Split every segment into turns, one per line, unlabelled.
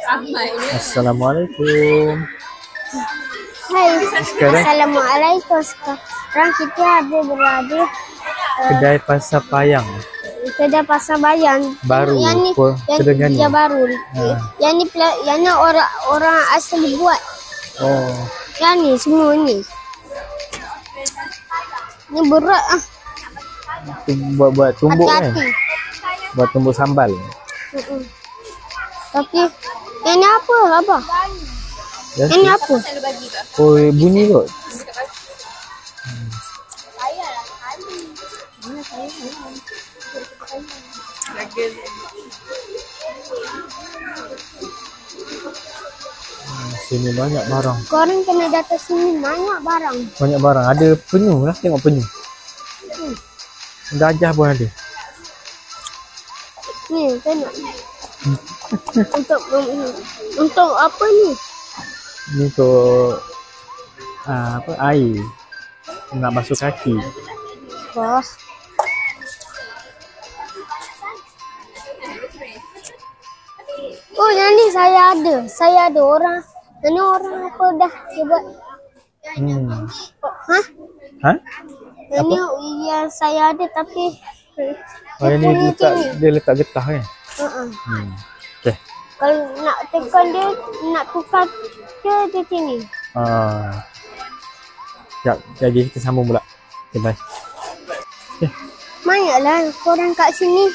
Assalamualaikum.
Hai.
Sekarang
Assalamualaikum. Sekarang kita ada berada
kedai pasar Payang
kedai pasar Bayan.
baru.
Yang ni
Terengganu.
yang baru. Yang ni orang asli buat.
Oh.
Yang ni semua ni. Ni berat ah.
Buat tumbuk kan?
Hati-hati.
Buat tumbuk sambal.
Tapi yang ni apa abah?
Ya,
Yang ni apa?
oh, bunyi kot. Sini banyak barang.
Korang kena datang sini, banyak barang.
Banyak barang. Ada penyu lah. Tengok penyu. Gajah pun ada.
Ni tengok. Untuk apa ni?
Ni untuk apa, air. Nak basuh kaki.
Wah. Oh, yang ni saya ada. Saya ada orang. Yang ni orang apa dah dia buat? Hah?
Hah?
Yang ni yang saya ada tapi
Oh, yang ni dia letak getah kan? Okay.
Kalau nak tekan dia, nak tukar dia di sini.
Sekejap, jadi kita sambung pula. Okay, bye. Okay.
Banyaklah korang kat sini.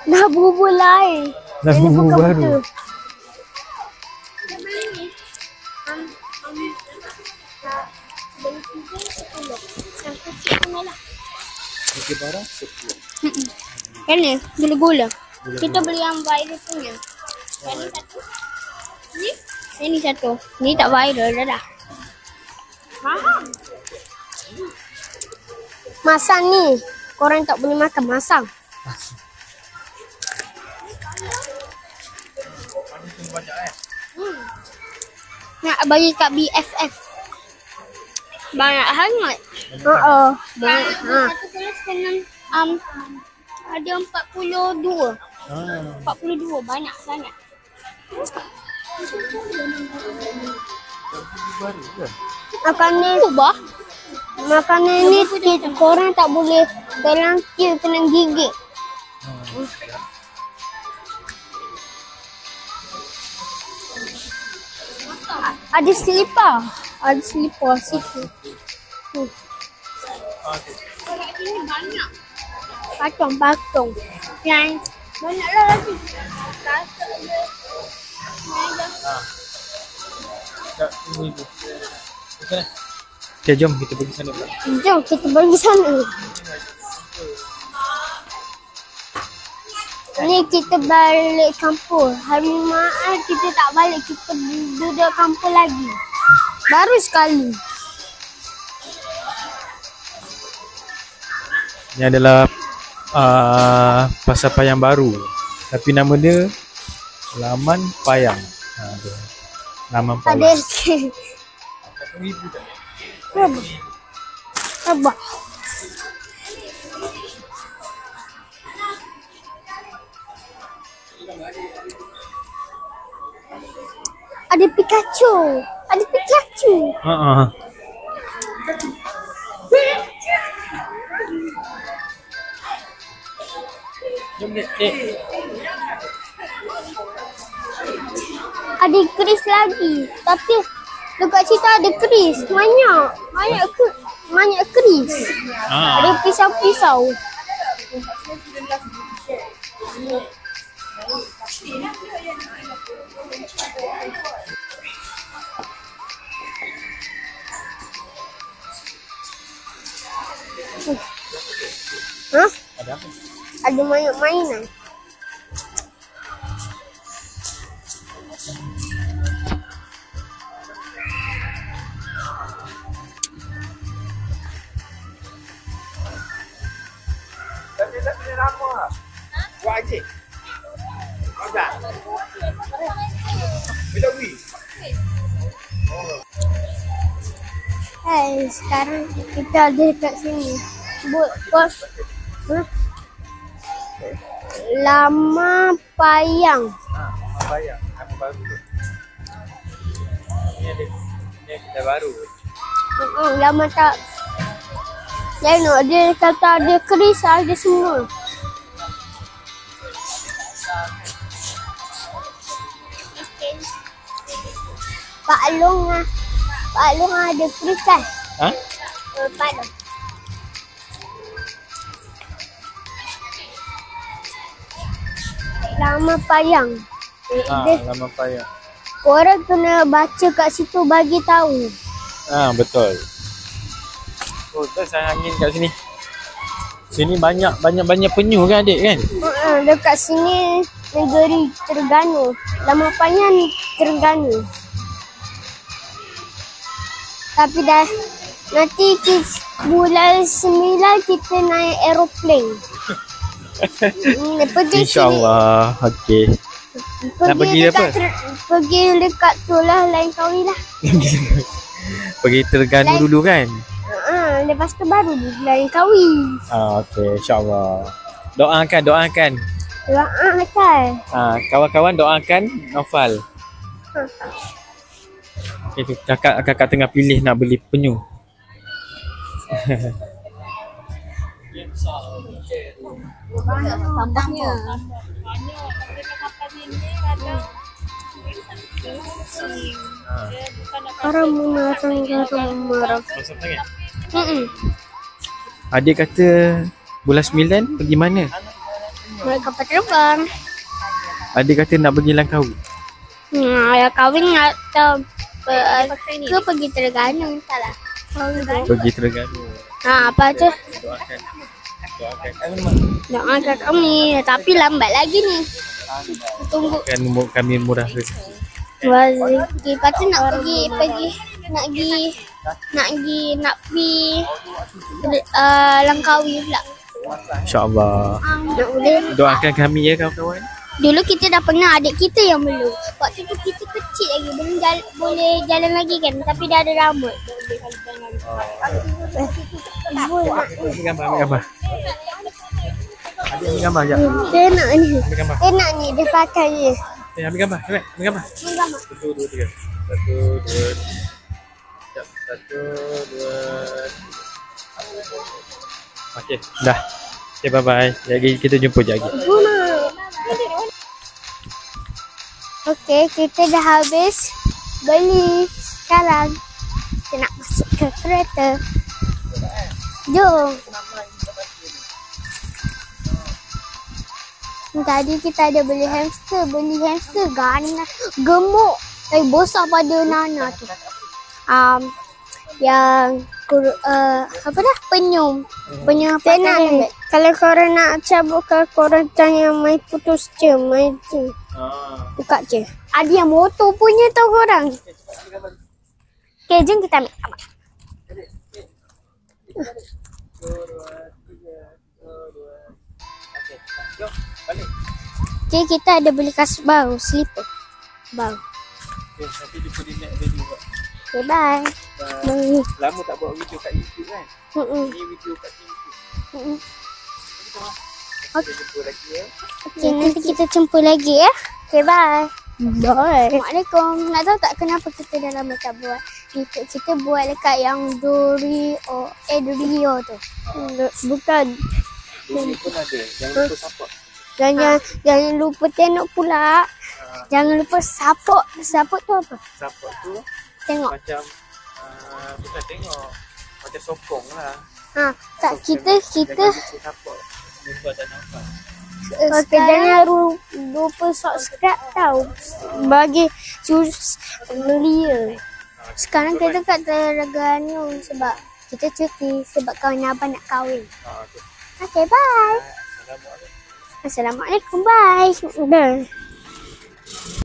Dah bubur lain.
Dah
Yang ni
bubur
bukan
baru.
betul.
Okay, barang 10.
Yang ni, gula-gula. Kita beli yang viral punya. Yang ni satu. Ni? Yang ni satu. Ni tak viral dah. Masang ni. Korang tak boleh makan, masang. Nak bagi kat BFF. Banyak sangat. Banyak. Satu kelas dengan ada 42. 42 banyak sangat. Makanan ni korang tak boleh terlangkir, kena gigit. Ada selipar. Ada selipar situ. Ini banyak. Patung-patung. Yang banyaklah lagi.
Okay, jom kita pergi sana pula.
Jom kita pergi sana. Ni kita balik kampung. Hari Jumaat kita tak balik. Kita duduk kampung lagi. Baru sekali.
Ini adalah pasar Payang baru. Tapi nama dia Laman Payang. Laman Payang.
Ada Apa? Ada Pikachu. Ada Pikachu.
Jom dek.
Ada keris lagi. Tapi dekat situ ada keris. Banyak keris. Ada pisau-pisau. Hah?
Ada apa?
Ada banyak mainan. Hai, sekarang kita ada dekat sini. Bos. Lama Payang.
Apa yang nama baru tu? Ini kita baru.
Lama tak. Tengok dia kata ada keris, ada semua. Pak Long ada keris kan?
Ha?
Pak Long. Lama Payang.
Lama payah.
Korang kena baca kat situ bagi tahu.
Betul. Oh, tu saya angin kat sini. Sini banyak penyu kan adik kan?
Dekat sini negeri Terengganu. Lama Payang Terengganu. Tapi dah nanti bulan 9 kita naik aeroplan. Pergi
InsyaAllah. Okey. Nak pergi apa?
Pergi dekat tu lah, Langkawi lah.
Pergi Terengganu dulu kan?
Lepas tu baru Langkawi.
Okey, insyaAllah. Doakan.
kan.
Kawan-kawan doakan Naufal. Okay, kakak tengah pilih nak beli penyu.
Tambahnya. Garam merah.
Masuk tangan. Adik kata bulan 9 pergi mana?
Naik kapal terbang.
Adik kata nak pergi Langkawi.
Ayah kahwin atau ke pergi Terengganu entahlah.
Pergi Terengganu.
Apa tu?
Doakan.
Doakan kami, tapi lambat lagi ni. Tunggu.
Kan kami murah rezeki.
Lepas tu nak pergi Langkawi pula.
InsyaAllah.
Nak boleh.
Doakan kami ya kawan-kawan.
Dulu kita dah pernah, adik kita yang belum. Waktu tu kita kecil lagi, belum boleh jalan lagi kan. Tapi dah ada rambut.
Ambil gambar. Ambil gambar sekejap.
Tengok ni.
Ambil gambar.
Tengok ni, dia pakai ni.
Ambil gambar. Ambil gambar. 1, 2, 3. 1, 2. Sekejap. 1, 2. Okey, dah. Okay, bye-bye. Lagi kita jumpa je lagi.
Okey, kita dah habis beli. Sekarang kita nak masuk ke kereta. Jom. Tadi kita ada beli hamster ganas, gemuk. Besar pada Nana tu. Yang penyu apa ni? Kalau korang nak cabut ke, korang tanya main putus je, main je. Buka je. Ada yang motor punya tau korang. Okay, jom kita ambil gambar. Okay, kita ada beli kasut baru, slipper baru.
Okay, nanti jumpa di next video.
Okay, bye. Bye.
Lama tak buat video kat YouTube kan? Ini video kat YouTube. Kita jumpa lagi ya.
Okay, nanti kita jumpa lagi ya. Okay, bye. Bye. Assalamualaikum. Nak tahu tak kenapa kita dah lama tak buat YouTube? Kita buat dekat yang Dorio tu. Bukan.
Ini pun ada. Jangan lupa support.
Jangan lupa tengok pula. Jangan lupa support. Support tu apa?
Support tu
Tengok.
macam bukan tengok. Macam sokong lah.
Tak, kita
Jangan lupa support. Lupa dan nampak.
jangan lupa subscribe tau. Bagi Ria. Sekarang kita kat Terengganu sebab kita cuti, sebab kawan abang nak kahwin. Okay, bye.
Assalamualaikum.
Assalamualaikum, bye. Bye.